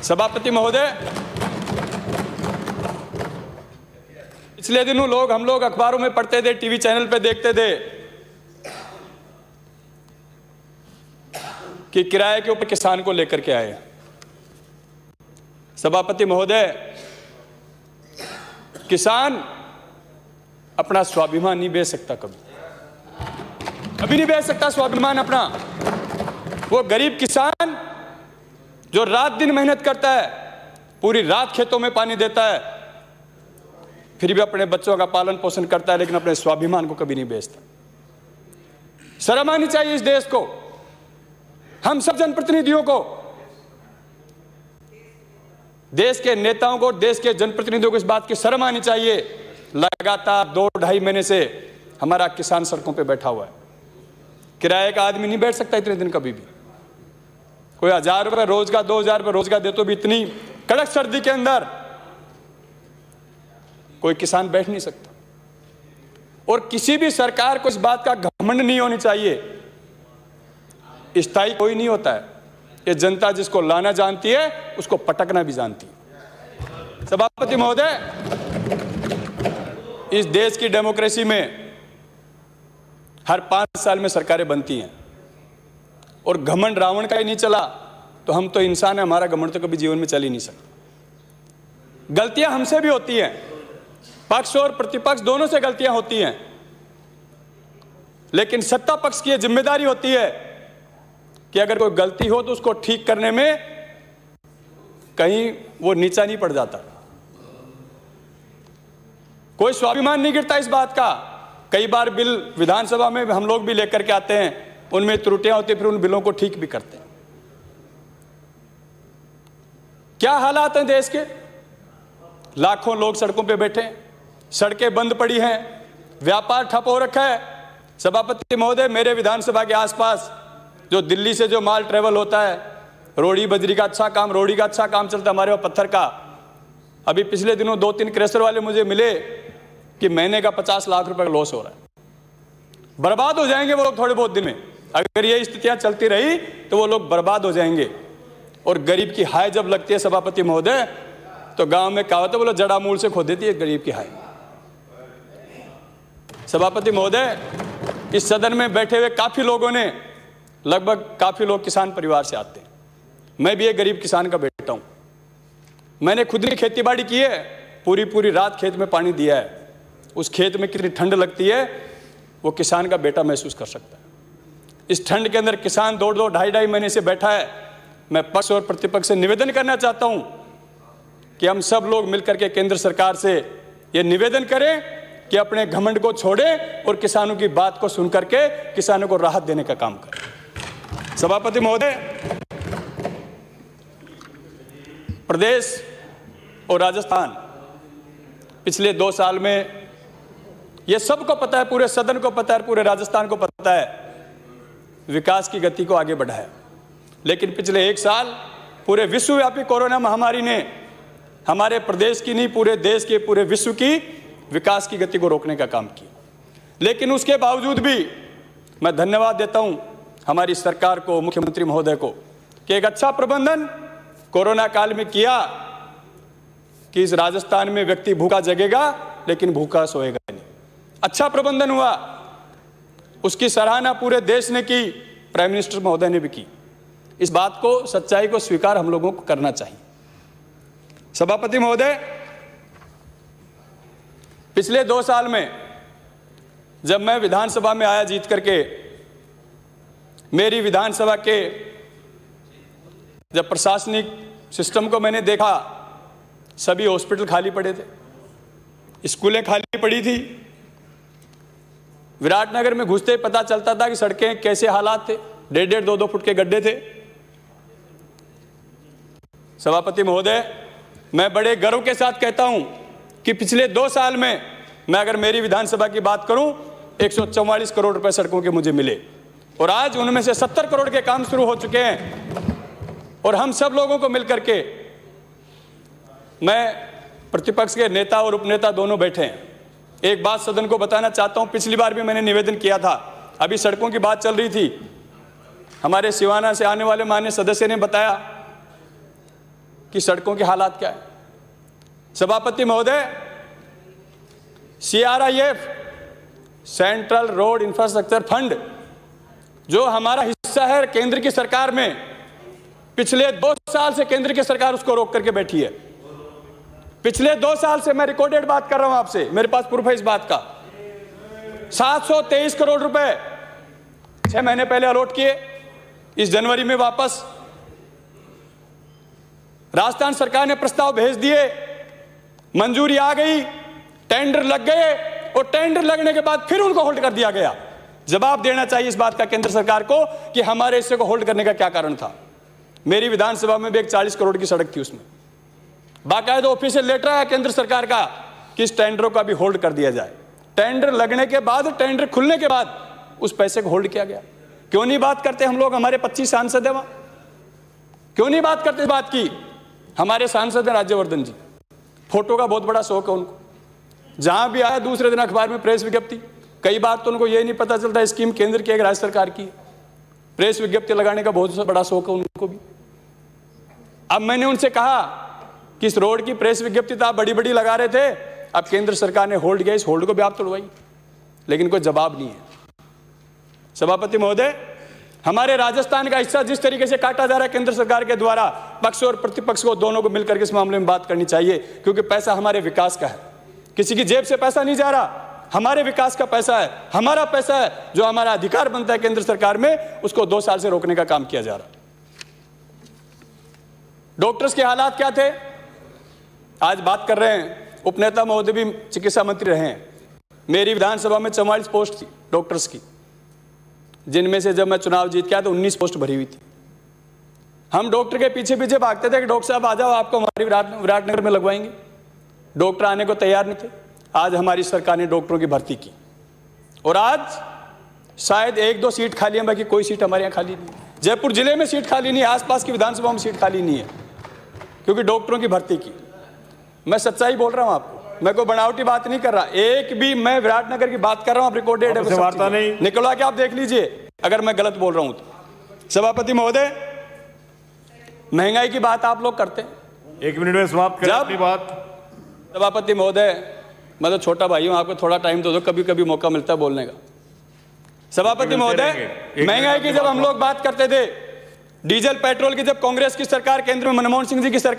सभापति महोदय, पिछले दिनों हम लोग अखबारों में पढ़ते थे, टीवी चैनल पे देखते थे कि किराए के ऊपर किसान को लेकर के आए। सभापति महोदय, किसान अपना स्वाभिमान नहीं बेच सकता, कभी नहीं बेच सकता स्वाभिमान अपना। वो गरीब किसान जो रात दिन मेहनत करता है, पूरी रात खेतों में पानी देता है, फिर भी अपने बच्चों का पालन पोषण करता है, लेकिन अपने स्वाभिमान को कभी नहीं बेचता। शर्म आनी चाहिए इस देश को, हम सब जनप्रतिनिधियों को, देश के नेताओं को, देश के जनप्रतिनिधियों को इस बात की शर्म आनी चाहिए। लगातार 2-2.5 महीने से हमारा किसान सड़कों पे बैठा हुआ है। किराए का आदमी नहीं बैठ सकता इतने दिन कभी भी। कोई 1000 रुपये रोजगार, 2000 रुपये रोजगार दे तो भी इतनी कड़क सर्दी के अंदर कोई किसान बैठ नहीं सकता। और किसी भी सरकार को इस बात का घमंड नहीं होनी चाहिए। स्थायी कोई नहीं होता है, ये जनता जिसको लाना जानती है उसको पटकना भी जानती है। सभापति महोदय, इस देश की डेमोक्रेसी में हर 5 साल में सरकारें बनती हैं, और घमंड रावण का ही नहीं चला तो हम तो इंसान है, हमारा घमंड तो कभी जीवन में चल ही नहीं सकता। गलतियां हमसे भी होती हैं, पक्ष और प्रतिपक्ष दोनों से गलतियां होती हैं, लेकिन सत्ता पक्ष की यह जिम्मेदारी होती है कि अगर कोई गलती हो तो उसको ठीक करने में कहीं वो नीचा नहीं पड़ जाता। कोई स्वाभिमान नहीं गिरता इस बात का। कई बार बिल विधानसभा में हम लोग भी लेकर के आते हैं, उनमें त्रुटियां होती हैं, फिर उन बिलों को ठीक भी करते हैं। क्या हालात हैं देश के? लाखों लोग सड़कों पे बैठे हैं, सड़कें बंद पड़ी हैं, व्यापार ठप हो रखा है। सभापति महोदय, मेरे विधानसभा के आसपास जो दिल्ली से जो माल ट्रेवल होता है, रोड़ी बजरी का अच्छा काम, रोड़ी का अच्छा काम चलता है, हमारे वहाँ पत्थर का। अभी पिछले दिनों 2-3 क्रेशर वाले मुझे मिले कि महीने का 50 लाख रुपए का लॉस हो रहा है। बर्बाद हो जाएंगे वो लोग थोड़े बहुत दिन में। अगर ये स्थितियां चलती रही तो वो लोग बर्बाद हो जाएंगे। और गरीब की हाय जब लगती है सभापति महोदय, तो गांव में कहावत है, बोलो जड़ा मूल से खो देती है गरीब की हाय। सभापति महोदय, इस सदन में बैठे हुए काफी लोगों ने, लगभग काफी लोग किसान परिवार से आते हैं। मैं भी एक गरीब किसान का बेटा हूं। मैंने खुद ही खेती बाड़ी की है, पूरी रात खेत में पानी दिया है। उस खेत में कितनी ठंड लगती है वो किसान का बेटा महसूस कर सकता है। इस ठंड के अंदर किसान 2-2, 2.5 महीने से बैठा है। मैं पक्ष और प्रतिपक्ष से निवेदन करना चाहता हूं कि हम सब लोग मिलकर के केंद्र सरकार से यह निवेदन करें कि अपने घमंड को छोड़े और किसानों की बात को सुन करके किसानों को राहत देने का काम करें। सभापति महोदय, प्रदेश और राजस्थान पिछले 2 साल में, यह सबको पता है, पूरे सदन को पता है, पूरे राजस्थान को पता है, विकास की गति को आगे बढ़ाया। लेकिन पिछले 1 साल पूरे विश्वव्यापी कोरोना महामारी ने हमारे प्रदेश की नहीं, पूरे देश के, पूरे विश्व की विकास की गति को रोकने का काम किया। लेकिन उसके बावजूद भी मैं धन्यवाद देता हूं हमारी सरकार को, मुख्यमंत्री महोदय को, कि एक अच्छा प्रबंधन कोरोना काल में किया कि इस राजस्थान में व्यक्ति भूखा जगेगा लेकिन भूखा सोएगा नहीं। अच्छा प्रबंधन हुआ, उसकी सराहना पूरे देश ने की, प्राइम मिनिस्टर महोदय ने भी की। इस बात को, सच्चाई को स्वीकार हम लोगों को करना चाहिए। सभापति महोदय, पिछले 2 साल में जब मैं विधानसभा में आया जीत करके, मेरी विधानसभा के जब प्रशासनिक सिस्टम को मैंने देखा, सभी हॉस्पिटल खाली पड़े थे, स्कूलें खाली पड़ी थी। विराटनगर में घुसते ही पता चलता था कि सड़कें कैसे हालात थे, 1.5-1.5, 2-2 फुट के गड्ढे थे। सभापति महोदय, मैं बड़े गर्व के साथ कहता हूं कि पिछले 2 साल में मैं अगर मेरी विधानसभा की बात करूं, 144 करोड़ रुपए सड़कों के मुझे मिले, और आज उनमें से 70 करोड़ के काम शुरू हो चुके हैं। और हम सब लोगों को मिलकर के, मैं प्रतिपक्ष के नेता और उपनेता दोनों बैठे हैं, एक बात सदन को बताना चाहता हूं। पिछली बार भी मैंने निवेदन किया था, अभी सड़कों की बात चल रही थी, हमारे सिवाना से आने वाले माननीय सदस्य ने बताया कि सड़कों के हालात क्या है। सभापति महोदय, CRIF central road infrastructure fund जो हमारा हिस्सा है केंद्र की सरकार में, पिछले 2 साल से केंद्र की सरकार उसको रोक करके बैठी है। पिछले 2 साल से, मैं रिकॉर्डेड बात कर रहा हूं आपसे, मेरे पास प्रूफ है इस बात का। 723 करोड़ रुपए 6 महीने पहले अलॉट किए, इस जनवरी में वापस राजस्थान सरकार ने प्रस्ताव भेज दिए, मंजूरी आ गई, टेंडर लग गए और टेंडर लगने के बाद फिर उनको होल्ड कर दिया गया। जवाब देना चाहिए इस बात का केंद्र सरकार को कि हमारे हिस्से को होल्ड करने का क्या कारण था। मेरी विधानसभा में भी एक 40 करोड़ की सड़क थी, उसमें बाकायदा ऑफिशियल लेटर आया केंद्र सरकार का कि इस टेंडरों का भी होल्ड कर दिया जाए। टेंडर लगने के बाद, टेंडर खुलने के बाद उस पैसे को होल्ड किया गया। क्यों नहीं बात करते हम लोग? हमारे 25 सांसद हैं वहां, क्यों नहीं बात करते इस बात की? हमारे सांसद हैं राज्यवर्धन जी, फोटो का बहुत बड़ा शौक है उनको। जहां भी आया दूसरे दिन अखबार में प्रेस विज्ञप्ति। कई बार तो उनको ये नहीं पता चलता स्कीम केंद्र की है राज्य सरकार की। प्रेस विज्ञप्ति लगाने का बहुत बड़ा शौक है उनको भी। अब मैंने उनसे कहा कि इस रोड की प्रेस विज्ञप्ति तो आप बड़ी बड़ी लगा रहे थे, अब केंद्र सरकार ने होल्ड किया, इस होल्ड को भी आप तोड़वाइए, लेकिन कोई जवाब नहीं है। सभापति महोदय, हमारे राजस्थान का हिस्सा जिस तरीके से काटा जा रहा है केंद्र सरकार के द्वारा, पक्ष और प्रतिपक्ष को दोनों को मिलकर के इस मामले में बात करनी चाहिए, क्योंकि पैसा हमारे विकास का है। किसी की जेब से पैसा नहीं जा रहा, हमारे विकास का पैसा है, हमारा पैसा है, जो हमारा अधिकार बनता है केंद्र सरकार में, उसको 2 साल से रोकने का काम किया जा रहा है। डॉक्टर्स के हालात क्या थे आज बात कर रहे हैं। उपनेता महोदय भी चिकित्सा मंत्री रहे हैं। मेरी विधानसभा में 44 पोस्ट थी डॉक्टर्स की, जिनमें से जब मैं चुनाव जीत के आया तो 19 पोस्ट भरी हुई थी। हम डॉक्टर के पीछे पीछे भागते थे कि डॉक्टर साहब आ जाओ, आपको हमारी विराटनगर में लगवाएंगे। डॉक्टर आने को तैयार नहीं थे। आज हमारी सरकार ने डॉक्टरों की भर्ती की और आज शायद 1-2 सीट खाली है, बाकी कोई सीट हमारे यहाँ खाली नहीं है। जयपुर जिले में सीट खाली नहीं है, आसपास की विधानसभा में सीट खाली नहीं है, क्योंकि डॉक्टरों की भर्ती की। मैं सच्चाई बोल रहा हूं आपको, मैं कोई बनावटी बात नहीं कर रहा। एक भी मैं विराटनगर की बात कर रहा हूं, आप रिकॉर्डेड है, वार्ता नहीं निकलवा के आप देख लीजिए अगर मैं गलत बोल रहा हूं तो। सभापति महोदय, महंगाई की बात आप लोग करते हैं, 1 मिनट में समाप्त करें अपनी बात। सभापति महोदय, मैं तो छोटा भाई हूं, आपको थोड़ा टाइम तो दो, कभी कभी मौका मिलता है बोलने का। सभापति महोदय, महंगाई की जब हम लोग बात करते थे, डीजल पेट्रोल की जब कांग्रेस की सरकार केंद्र में मनमोहन सिंह जी की सरकार